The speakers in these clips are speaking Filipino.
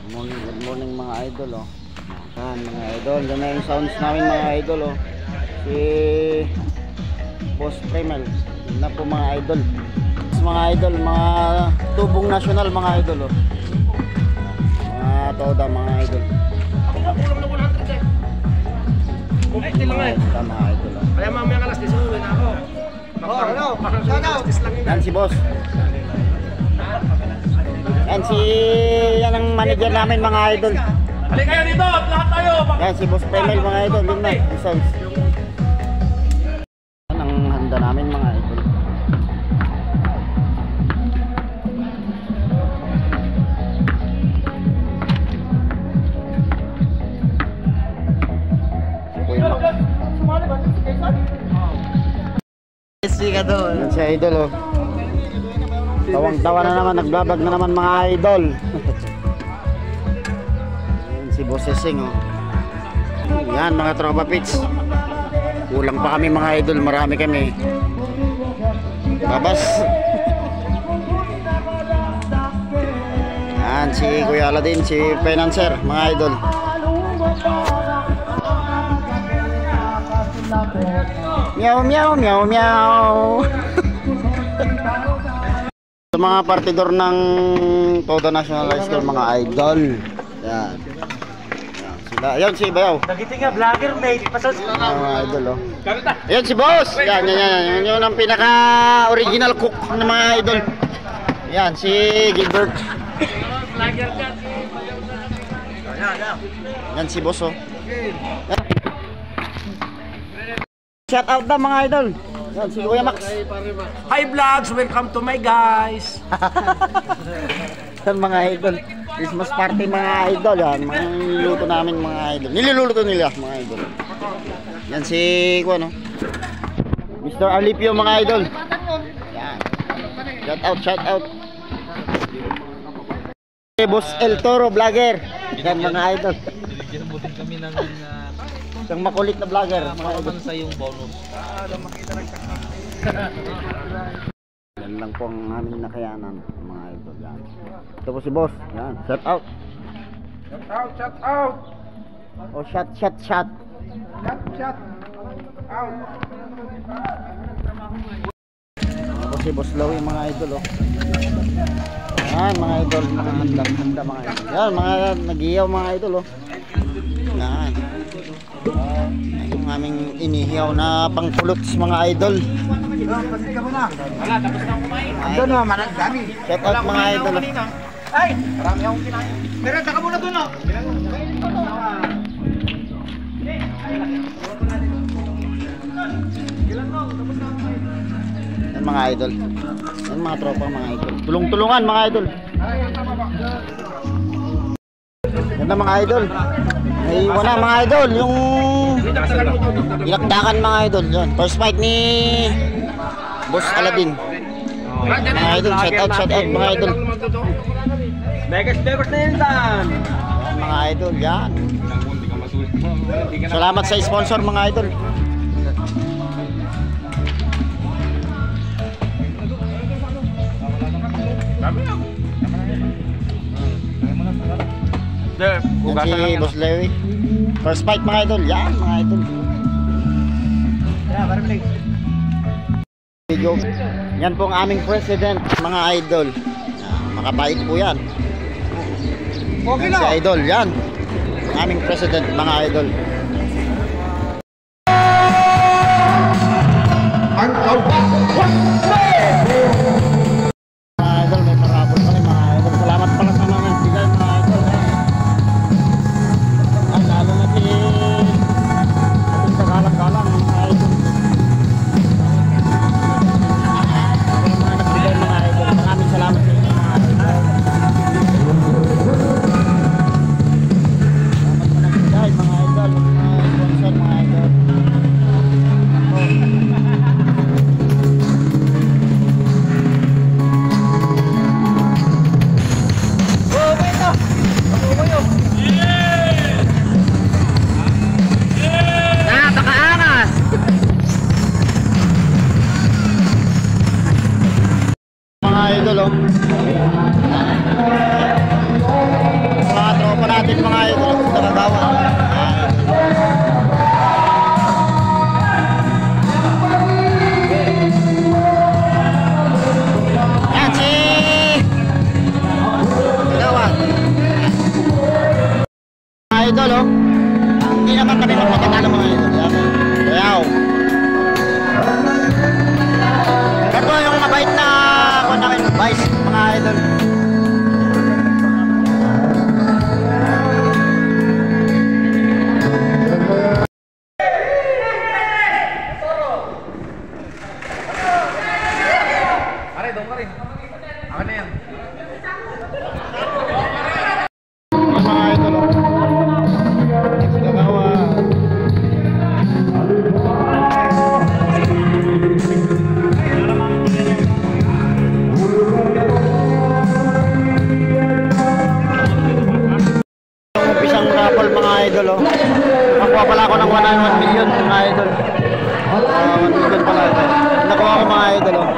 Good morning mga idol oh. Yan mga idol, yan na yung sounds namin mga idol oh. Si Boss Primal, yun na po mga idol. Mga idol, mga tubong nasyonal mga idol oh. Mga toda mga idol. Mga idol oh. Kaya mamaya alas 10 uwi na ako. Hello, shout out. Yan si Boss. Yan si, yan ang manager namin mga idol. Halika kayo dito, lahat tayo. Yan si Boss Primal mga idol, yun na, yung sounds. Yan ang handa namin mga idol. Yan si idol oh. Tawang-tawa na naman, nagbablog na naman mga idol. Yan si Boss Sesing oh. Yan mga tropa pits. Kulang pa kami mga idol, marami kami. Babas. Yan si Kuya Aladin, si Financer mga idol. Meow meow meow meow. Sa mga partidor ng Toda National High School mga idol. Yan. Yan sila. Ayun si Bayaw. Nagiti nga vlogger mate, pasal Mga idol oh. Ayun si Boss. Yan yan. Yun ang pinaka original cook ng mga idol. Yan si Gilbert. vlogger ka si Yan si Boss oh. Yan. Shout out na mga idol. Yan si Kuya Max. Hi vlogs, welcome to my guys. Yan mga idol. Christmas party mga idol. Yan mga niluluto namin mga idol. Niluluto nila mga idol. Yan si ano? Mr. Alipio mga idol. Yan. Shout out. Boss El Toro vlogger. Yan mga idol. Ginambutin kami ng Isang makulit na vlogger mga idol. sa yung bonus. Yan lang po ang aming nakayanan mga idol. Yan. Ito po si Boss. Yan. Shout out. Shout out. O shot. Shout out. Ito si Boss Lowy mga idol oh. Yan mga idol, mga handa mga idol. Yan mga nagiyaw mga idol oh. Yan. Yan yung aming inihiyaw na pangpuluts mga idol. Wala, tapos na kumain. Ando na, managdami. Shout out mga idol oh. Ay, marami akong kinain. Pero taka muna doon oh. Yan mga idol. Yan mga tropa mga idol. Tulong-tulungan mga idol. Yan na mga idol. Naiiwan na mga idol yung ilakdakan mga idol. Yan. First fight ni Boss Aladin. Mga idol, shout out mga idol. Megas Bebers na yun dan. Yan, mga idol, yan. Salamat sa sponsor mga idol. Yan si Boss Lewy. First fight mga idol, yan mga idol. Yan po ang aming president mga idol. Yan, makabait po yan. Okay Yan si idol, yan. Ang aming president mga idol. Mga idol, may parabol pa rin mga idol. Salamat pala sa mga nagbigay mga idol. Yan, lalo na si ating kagalang-galang mga idol. Yung mga nagbigay mga idol. Maraming salamat sa inyo mga idol. Salamat sa nagbigay mga idol. idol, oh. Hindi naman kami magpapatalo mga idol. Yaw. Ito yung mabait na kung namin vice mga idol. Pare, doon ka rin. Akin na yan. Mga idol, oh. Next gagawa. Umpisang raffle mga idol, oh. Nakuha pala ako ng 1 million mga idol. 1 million pala ito. Nakuha ko mga idol, oh.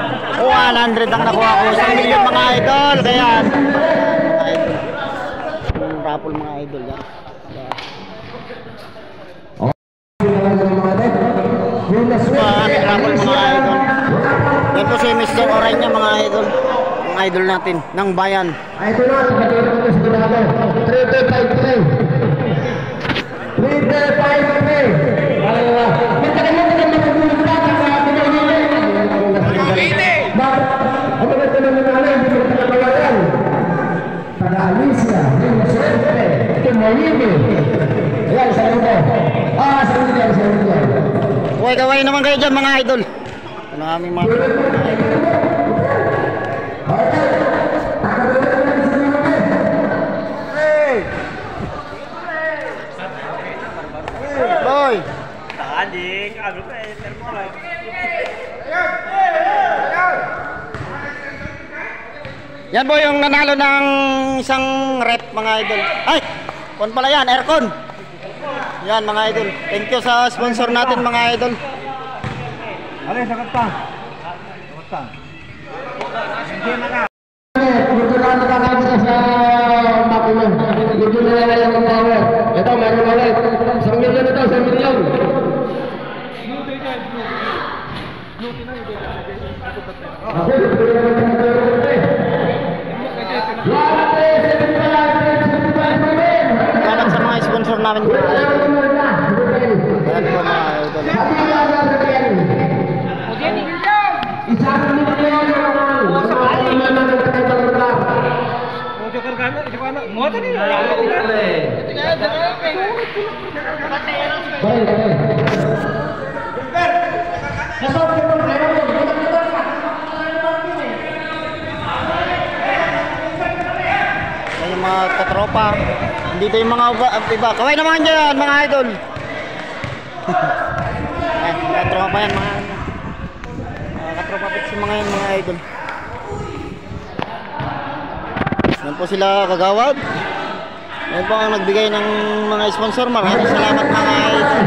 100 ang nakuha ko. 1 million mga idol. Kaya mga idol. Yung raffle mga idol, yan. Aming raffle mga idol. Yan po si Mr. Orenya mga idol. Yung idol natin ng bayan. Ito na, nakatira ko sa ginagawa. 3-5-3. 3-5-3. Ano ba ito naman na hindi mo nakakawalan? Taga-Alicia, Rinasente, Tumayimi. Ayan, sa ito. Sa ito. Kaway-kaway naman kayo dyan mga idol. Ano aming mga boy! Tading, ano ka eh, termo. Yan po yung nanalo ng isang rep mga idol. Ay! Kon pala yan, aircon! Yan mga idol. Thank you sa sponsor natin mga idol. Alay, sakat pa. Hindi na ka. Dito na nakakain ka sa makulong. Dito na lang ang power. Ito, meron ulit. 1 million ito, 1 million. Salamat sa mga sponsor namin. Yan po mga idol. Yan yung mga katropa. Dito yung mga iba. Kaway naman dyan mga idol. Yan, katropa yan mga katropa pits yung mga yan mga idol. Yan po sila kagawad. Yan po ang nagbigay ng mga sponsor. Maraming salamat mga idol.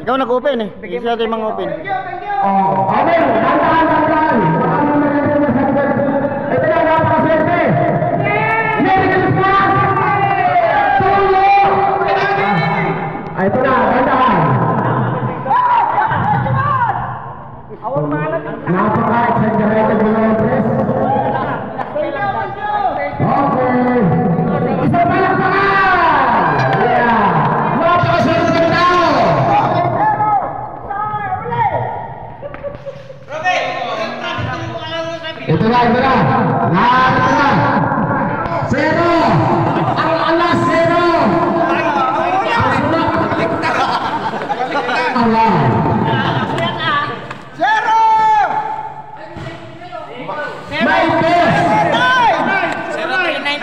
Ikaw nag-open eh. Kasi natin yung mga open. Amen! Tantaan! Ito na, napakaswerte! Merry Christmas! Tulong! Ito na, tantaan! Napaka-exaggerated mga press. Okay! Isa palakpakan! Yeah! Napakaswerte na tao! Ito na, ito na. Ito na. Zero. Ang alas, zero. Allah. Zero. May best. Zero. 390.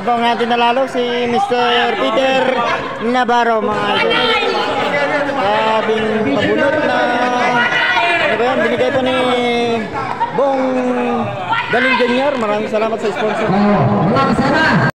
Yan po ang ating nalalo si Mr. Peter Navarro mga idol. Sabing pabunot na ano ba yan, binigay po ni Bong Galing Junior. Maraming salamat sa sponsor. Mga kasama.